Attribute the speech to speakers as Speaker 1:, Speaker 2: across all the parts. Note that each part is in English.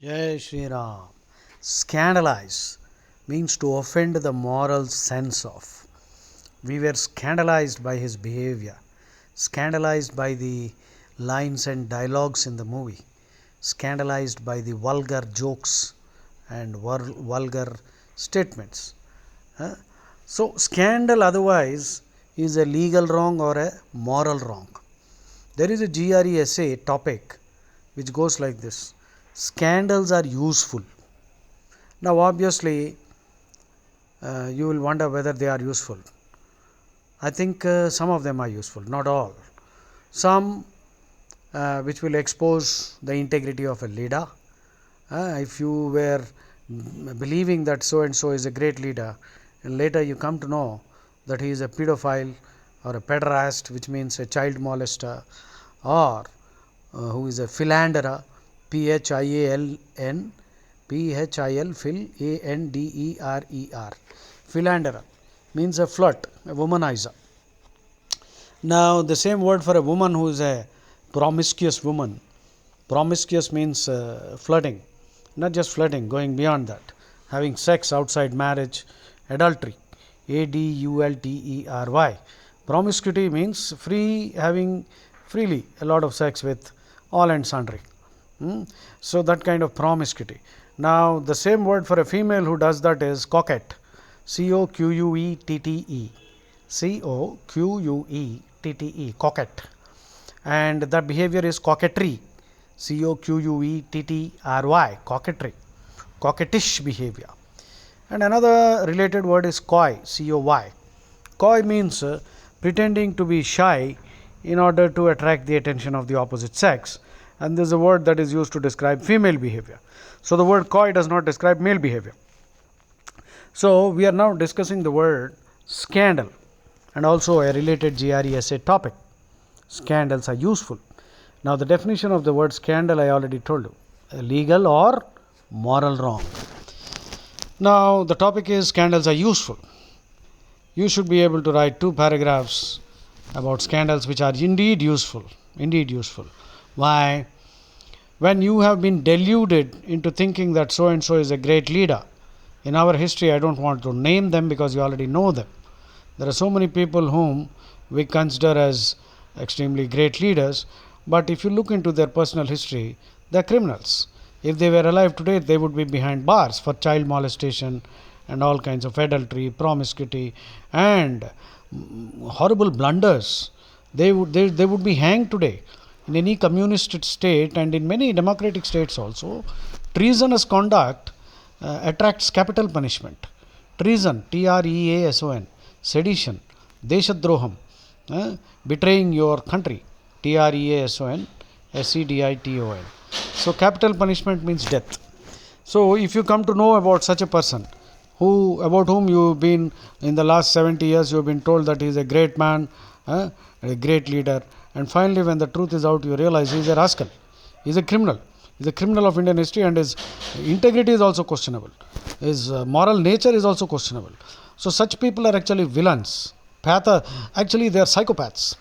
Speaker 1: Jai Shri Ram. Scandalize means to offend the moral sense of. We were scandalized by his behavior, scandalized by the lines and dialogues in the movie, scandalized by the vulgar jokes and vulgar statements. So, scandal otherwise is a legal wrong or a moral wrong. There is a GRE essay topic which goes like this: scandals are useful. Now, obviously, you will wonder whether they are useful. I think some of them are useful, not all. Some which will expose the integrity of a leader. If you were believing that so and so is a great leader, and later you come to know that he is a pedophile or a pederast, which means a child molester, or who is a philanderer, PHILN, PHIL, Phil, ANDERER. Philanderer means a flirt, a womanizer. Now, the same word for a woman who is a promiscuous woman. Promiscuous means flirting, not just flirting, going beyond that, having sex outside marriage, adultery, ADULTERY. Promiscuity means having freely a lot of sex with all and sundry. So, that kind of promiscuity. Now, the same word for a female who does that is coquette, COQUETTE, COQUETTE, coquette, and that behavior is coquetry, COQUETTRY, coquetry, coquettish behavior. And another related word is coy, COY. Coy means pretending to be shy in order to attract the attention of the opposite sex, and this is a word that is used to describe female behavior. So, the word coy does not describe male behavior. So, we are now discussing the word scandal and also a related GRE essay topic. Scandals are useful. Now, the definition of the word scandal I already told you, a legal or moral wrong. Now, the topic is scandals are useful. You should be able to write 2 paragraphs about scandals which are indeed useful. Indeed useful. Why? When you have been deluded into thinking that so and so is a great leader, in our history I don't want to name them because you already know them. There are so many people whom we consider as extremely great leaders, but if you look into their personal history, they are criminals. If they were alive today, they would be behind bars for child molestation and all kinds of adultery, promiscuity, and horrible blunders. They would be hanged today. In any communist state and in many democratic states also, treasonous conduct attracts capital punishment. Treason, TREASON, sedition, deshadroham, betraying your country, TREASON, SEDITON. So, capital punishment means death. So, if you come to know about such a person, about whom you have been in the last 70 years, you have been told that he is a great man, a great leader, and finally when the truth is out, you realize he is a rascal, he is a criminal. He is a criminal of Indian history, and his integrity is also questionable. His moral nature is also questionable. So, such people are actually villains. Actually, they are psychopaths.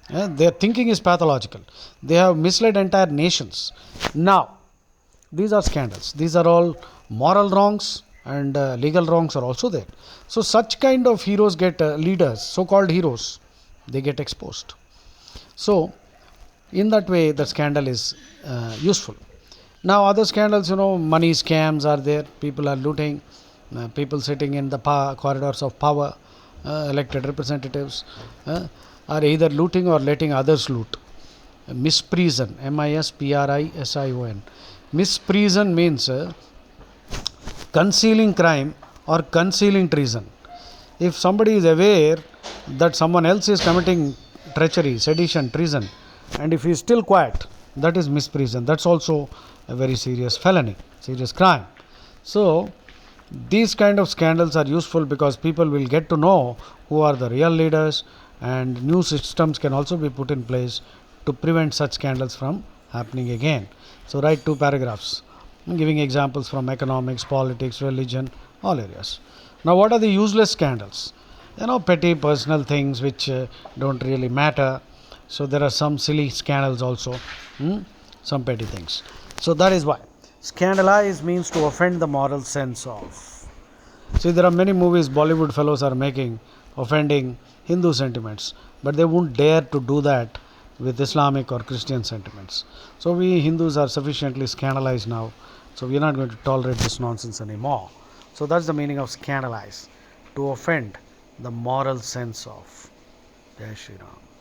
Speaker 1: Their thinking is pathological. They have misled entire nations. Now, these are scandals. These are all moral wrongs, and legal wrongs are also there. So, such kind of heroes get leaders, so-called heroes, they get exposed. So, in that way, the scandal is useful. Now, other scandals, money scams are there. People are looting. People sitting in the corridors of power, elected representatives, are either looting or letting others loot. Misprision, MISPRISION. Misprision means concealing crime or concealing treason. If somebody is aware that someone else is committing treachery, sedition, treason, and if he is still quiet, that is misprision. That's also a very serious felony, serious crime. So, these kind of scandals are useful because people will get to know who are the real leaders, and new systems can also be put in place to prevent such scandals from happening again. So, write 2 paragraphs giving examples from economics, politics, religion, all areas. Now, what are the useless scandals? Petty personal things which don't really matter. So, there are some silly scandals also, some petty things. So, that is why. Scandalize means to offend the moral sense of. See, there are many movies Bollywood fellows are making offending Hindu sentiments, but they won't dare to do that with Islamic or Christian sentiments. So we Hindus are sufficiently scandalized now, so we are not going to tolerate this nonsense anymore. So that's the meaning of scandalize, to offend the moral sense of. Jai Shri Ram.